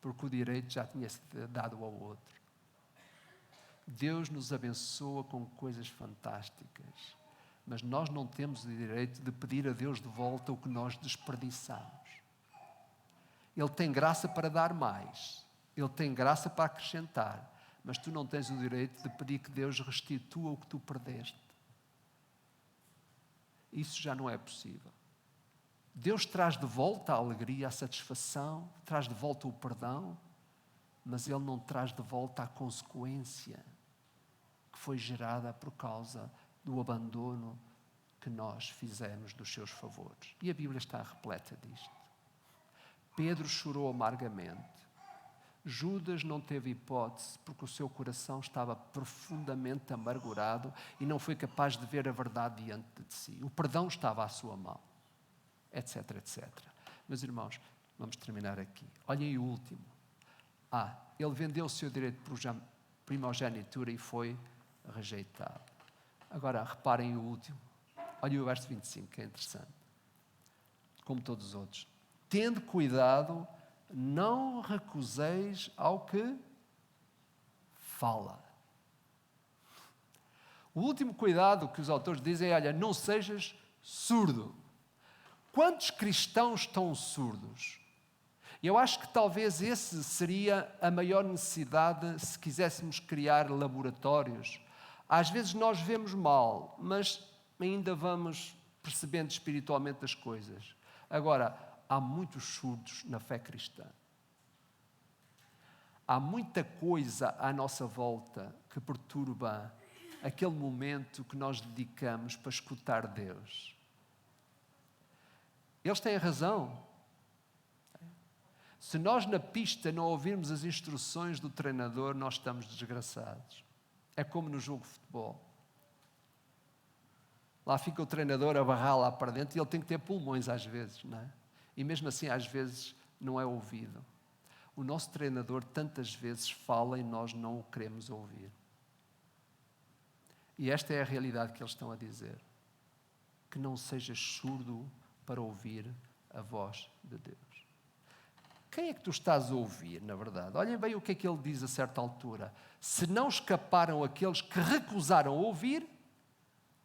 porque o direito já tinha sido dado ao outro. Deus nos abençoa com coisas fantásticas, mas nós não temos o direito de pedir a Deus de volta o que nós desperdiçamos. Ele tem graça para dar mais, Ele tem graça para acrescentar, mas tu não tens o direito de pedir que Deus restitua o que tu perdeste. Isso já não é possível. Deus traz de volta a alegria, a satisfação, traz de volta o perdão, mas Ele não traz de volta a consequência que foi gerada por causa do abandono que nós fizemos dos seus favores. E a Bíblia está repleta disto. Pedro chorou amargamente. Judas não teve hipótese porque o seu coração estava profundamente amargurado e não foi capaz de ver a verdade diante de si. O perdão estava à sua mão, etc, etc. Meus irmãos, vamos terminar aqui. Olhem o último. Ele vendeu o seu direito por primogenitura e foi rejeitado. Agora, reparem o último. Olhem o verso 25, que é interessante. Como todos os outros. Tende cuidado, não recuseis ao que fala. O último cuidado que os autores dizem é, olha, não sejas surdo. Quantos cristãos estão surdos? Eu acho que talvez esse seria a maior necessidade se quiséssemos criar laboratórios. Às vezes nós vemos mal, mas ainda vamos percebendo espiritualmente as coisas. Agora, há muitos surdos na fé cristã. Há muita coisa à nossa volta que perturba aquele momento que nós dedicamos para escutar Deus. Eles têm razão. Se nós na pista não ouvirmos as instruções do treinador, nós estamos desgraçados. É como no jogo de futebol. Lá fica o treinador a barrar lá para dentro e ele tem que ter pulmões às vezes, não é? E mesmo assim às vezes não é ouvido. O nosso treinador tantas vezes fala e nós não o queremos ouvir. E esta é a realidade que eles estão a dizer. Que não sejas surdo para ouvir a voz de Deus. Quem é que tu estás a ouvir, na verdade? Olhem bem o que é que ele diz a certa altura. Se não escaparam aqueles que recusaram ouvir,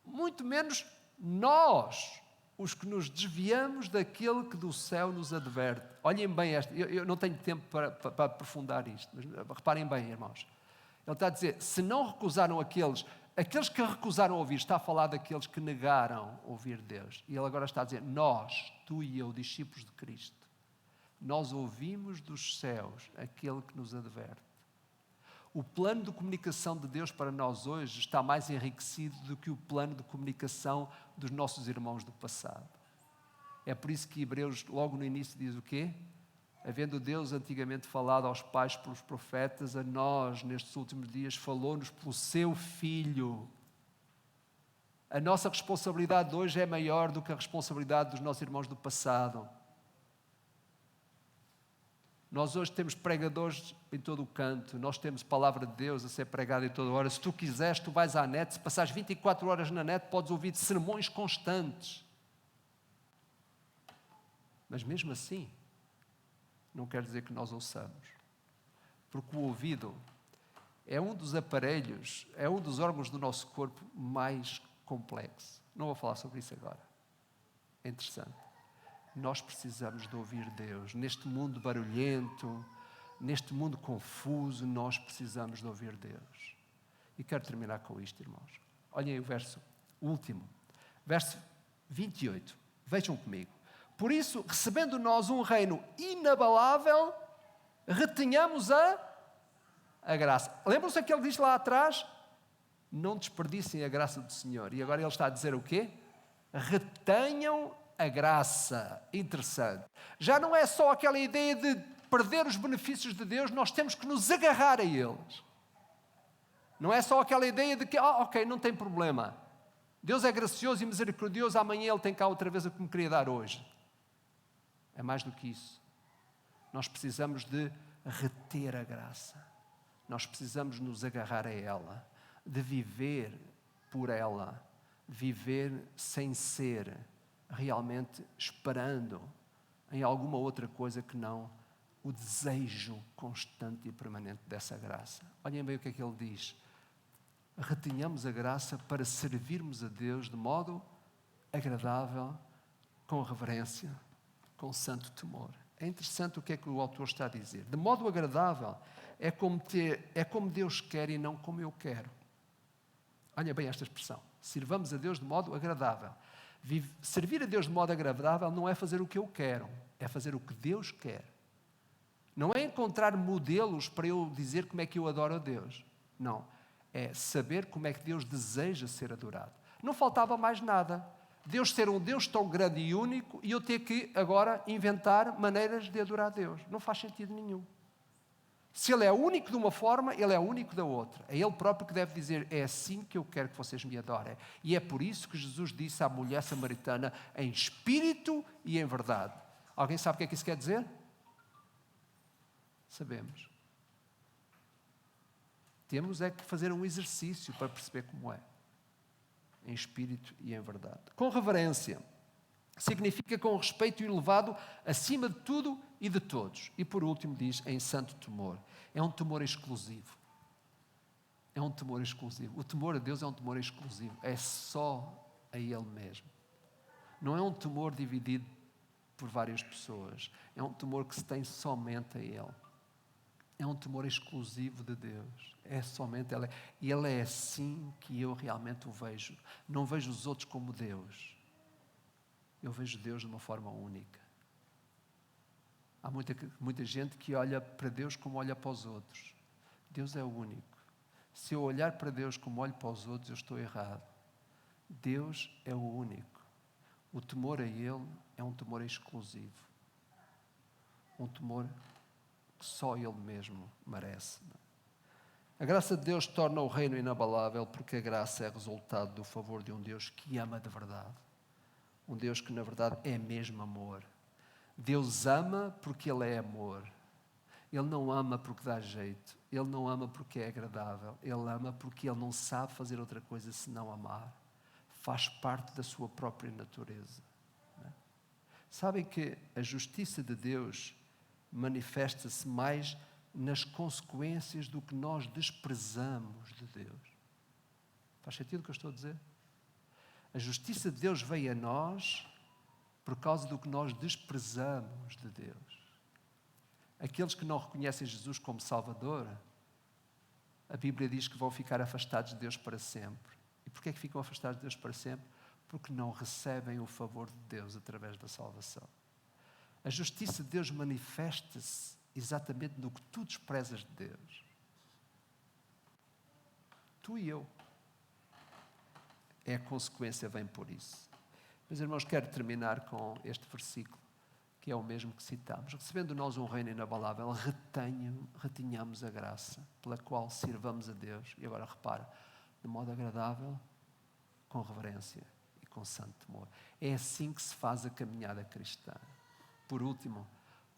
muito menos nós, os que nos desviamos daquele que do céu nos adverte. Olhem bem esta, eu não tenho tempo para aprofundar isto, mas reparem bem, irmãos. Ele está a dizer, se não recusaram aqueles que recusaram ouvir, está a falar daqueles que negaram ouvir Deus. E ele agora está a dizer, nós, tu e eu, discípulos de Cristo, nós ouvimos dos céus aquele que nos adverte. O plano de comunicação de Deus para nós hoje está mais enriquecido do que o plano de comunicação dos nossos irmãos do passado. É por isso que Hebreus, logo no início, diz o quê? Havendo Deus antigamente falado aos pais pelos profetas, a nós, nestes últimos dias, falou-nos pelo seu Filho. A nossa responsabilidade de hoje é maior do que a responsabilidade dos nossos irmãos do passado. Nós hoje temos pregadores em todo o canto, nós temos palavra de Deus a ser pregada em toda hora. Se tu quiseres, tu vais à net, se passares 24 horas na net, podes ouvir sermões constantes. Mas mesmo assim, não quer dizer que nós ouçamos. Porque o ouvido é um dos aparelhos, é um dos órgãos do nosso corpo mais complexo. Não vou falar sobre isso agora. É interessante. Nós precisamos de ouvir Deus. Neste mundo barulhento, neste mundo confuso, nós precisamos de ouvir Deus. E quero terminar com isto, irmãos. Olhem o verso último. Verso 28. Vejam comigo. Por isso, recebendo nós um reino inabalável, retenhamos a graça. Lembram-se que ele diz lá atrás? Não desperdicem a graça do Senhor. E agora ele está a dizer o quê? Retenham a graça. Interessante. Já não é só aquela ideia de perder os benefícios de Deus, nós temos que nos agarrar a eles. Não é só aquela ideia de que, ok, não tem problema. Deus é gracioso e misericordioso, amanhã Ele tem cá outra vez o que me queria dar hoje. É mais do que isso. Nós precisamos de reter a graça. Nós precisamos nos agarrar a ela, de viver por ela, viver sem ser realmente esperando em alguma outra coisa que não o desejo constante e permanente dessa graça. Olhem bem o que é que ele diz. Retenhamos a graça para servirmos a Deus de modo agradável, com reverência, com santo temor. É interessante o que é que o autor está a dizer. De modo agradável é como Deus quer e não como eu quero. Olha bem esta expressão. Sirvamos a Deus de modo agradável. Servir a Deus de modo agradável não é fazer o que eu quero, é fazer o que Deus quer. Não é encontrar modelos para eu dizer como é que eu adoro a Deus. Não. É saber como é que Deus deseja ser adorado. Não faltava mais nada. Deus ser um Deus tão grande e único e eu ter que agora inventar maneiras de adorar a Deus. Não faz sentido nenhum. Se Ele é único de uma forma, Ele é único da outra. É Ele próprio que deve dizer, é assim que eu quero que vocês me adorem. E é por isso que Jesus disse à mulher samaritana, em espírito e em verdade. Alguém sabe o que é que isso quer dizer? Sabemos. Temos é que fazer um exercício para perceber como é. Em espírito e em verdade. Com reverência. Significa com respeito elevado acima de tudo e de todos. E por último diz, em santo temor. É um temor exclusivo. É um temor exclusivo. O temor a Deus é um temor exclusivo. É só a Ele mesmo. Não é um temor dividido por várias pessoas. É um temor que se tem somente a Ele. É um temor exclusivo de Deus. É somente Ele. E Ele é assim que eu realmente o vejo. Não vejo os outros como Deus. Eu vejo Deus de uma forma única. Há muita gente que olha para Deus como olha para os outros. Deus é o único. Se eu olhar para Deus como olho para os outros, eu estou errado. Deus é o único. O temor a Ele é um temor exclusivo. Um temor que só Ele mesmo merece. A graça de Deus torna o reino inabalável porque a graça é resultado do favor de um Deus que ama de verdade. Um Deus que, na verdade, é mesmo amor. Deus ama porque Ele é amor. Ele não ama porque dá jeito. Ele não ama porque é agradável. Ele ama porque Ele não sabe fazer outra coisa senão amar. Faz parte da sua própria natureza. Sabem que a justiça de Deus manifesta-se mais nas consequências do que nós desprezamos de Deus. Faz sentido o que eu estou a dizer? A justiça de Deus veio a nós por causa do que nós desprezamos de Deus. Aqueles que não reconhecem Jesus como Salvador, a Bíblia diz que vão ficar afastados de Deus para sempre. E porquê é que ficam afastados de Deus para sempre? Porque não recebem o favor de Deus através da salvação. A justiça de Deus manifesta-se exatamente no que tu desprezas de Deus. Tu e eu. A consequência vem por isso. Meus irmãos, quero terminar com este versículo, que é o mesmo que citamos. Recebendo nós um reino inabalável, retenhamos a graça pela qual sirvamos a Deus. E agora repara, de modo agradável, com reverência e com santo temor. É assim que se faz a caminhada cristã. Por último,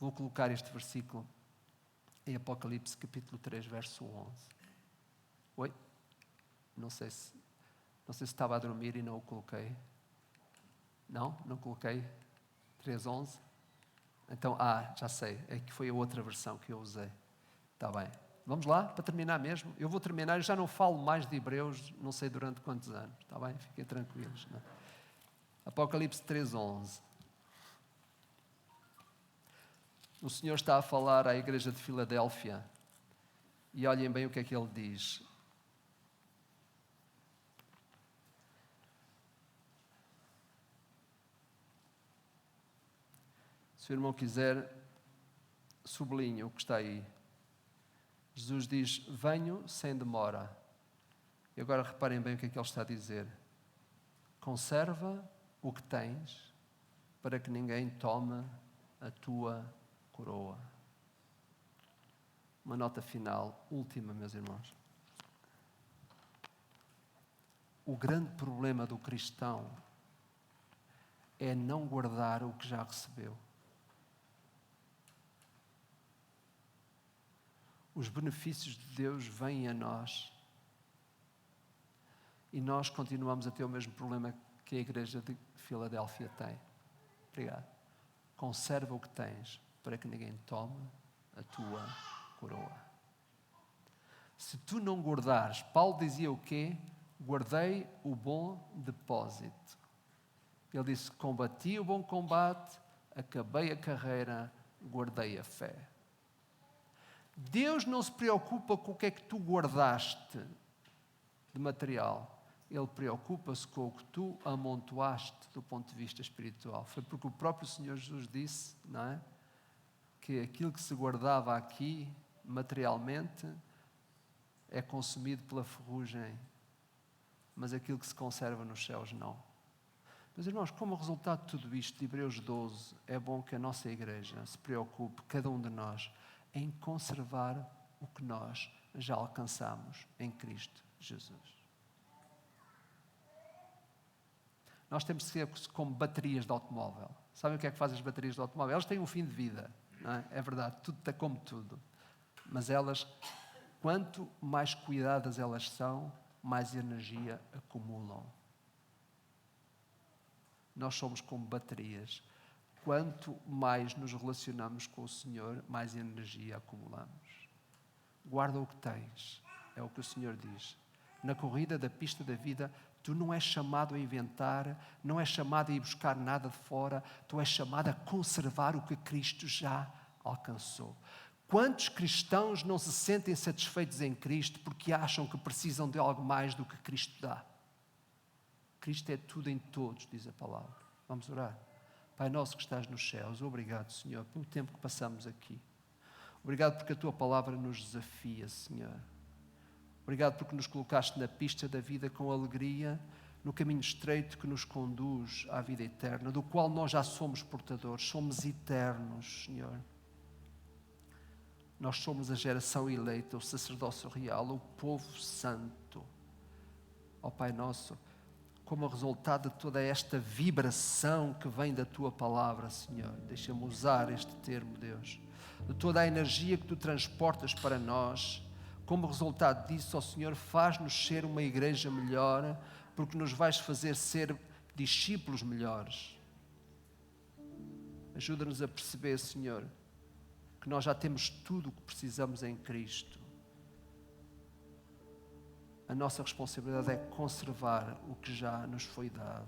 vou colocar este versículo em Apocalipse capítulo 3, verso 11. Oi? Não sei se estava a dormir e não o coloquei. Não? Não coloquei? 3:11? Então, já sei. É que foi a outra versão que eu usei. Está bem. Vamos lá, para terminar mesmo. Eu vou terminar, eu já não falo mais de Hebreus, não sei durante quantos anos. Está bem? Fiquem tranquilos. Não? Apocalipse 3:11. O Senhor está a falar à igreja de Filadélfia. E olhem bem o que é que Ele diz. Se o irmão quiser, sublinhe o que está aí. Jesus diz, venho sem demora. E agora reparem bem o que é que Ele está a dizer. Conserva o que tens, para que ninguém tome a tua coroa. Uma nota final, última, meus irmãos. O grande problema do cristão é não guardar o que já recebeu. Os benefícios de Deus vêm a nós e nós continuamos a ter o mesmo problema que a igreja de Filadélfia tem. Obrigado. Conserva o que tens para que ninguém tome a tua coroa. Se tu não guardares, Paulo dizia o quê? Guardei o bom depósito. Ele disse, combati o bom combate, acabei a carreira, guardei a fé. Deus não se preocupa com o que é que tu guardaste de material. Ele preocupa-se com o que tu amontoaste do ponto de vista espiritual. Foi porque o próprio Senhor Jesus disse, não é? Que aquilo que se guardava aqui, materialmente, é consumido pela ferrugem, mas aquilo que se conserva nos céus, não. Meus irmãos, como resultado de tudo isto, de Hebreus 12, é bom que a nossa igreja se preocupe, cada um de nós, em conservar o que nós já alcançamos em Cristo Jesus. Nós temos que ser como baterias de automóvel. Sabem o que é que fazem as baterias de automóvel? Elas têm um fim de vida, não é? É verdade, tudo está como tudo. Mas elas, quanto mais cuidadas elas são, mais energia acumulam. Nós somos como baterias. Quanto mais nos relacionamos com o Senhor, mais energia acumulamos. Guarda o que tens, é o que o Senhor diz. Na corrida da pista da vida, tu não és chamado a inventar, não és chamado a ir buscar nada de fora, tu és chamado a conservar o que Cristo já alcançou. Quantos cristãos não se sentem satisfeitos em Cristo porque acham que precisam de algo mais do que Cristo dá? Cristo é tudo em todos, diz a palavra. Vamos orar. Pai nosso que estás nos céus, obrigado, Senhor, pelo tempo que passamos aqui. Obrigado porque a Tua palavra nos desafia, Senhor. Obrigado porque nos colocaste na pista da vida com alegria, no caminho estreito que nos conduz à vida eterna, do qual nós já somos portadores, somos eternos, Senhor. Nós somos a geração eleita, o sacerdócio real, o povo santo. Ó Pai nosso, como resultado de toda esta vibração que vem da Tua palavra, Senhor. Deixa-me usar este termo, Deus. De toda a energia que Tu transportas para nós, como resultado disso, ó Senhor, faz-nos ser uma igreja melhor, porque nos vais fazer ser discípulos melhores. Ajuda-nos a perceber, Senhor, que nós já temos tudo o que precisamos em Cristo. A nossa responsabilidade é conservar o que já nos foi dado.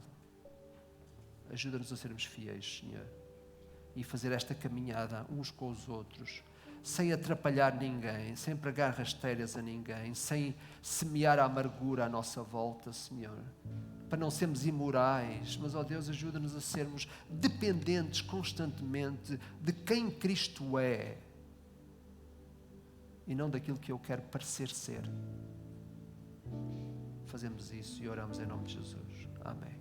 Ajuda-nos a sermos fiéis, Senhor, e fazer esta caminhada uns com os outros, sem atrapalhar ninguém, sem pregar rasteiras a ninguém, sem semear a amargura à nossa volta, Senhor, para não sermos imorais, mas, ó Deus, ajuda-nos a sermos dependentes constantemente de quem Cristo é e não daquilo que eu quero parecer ser. Fazemos isso e oramos em nome de Jesus. Amém.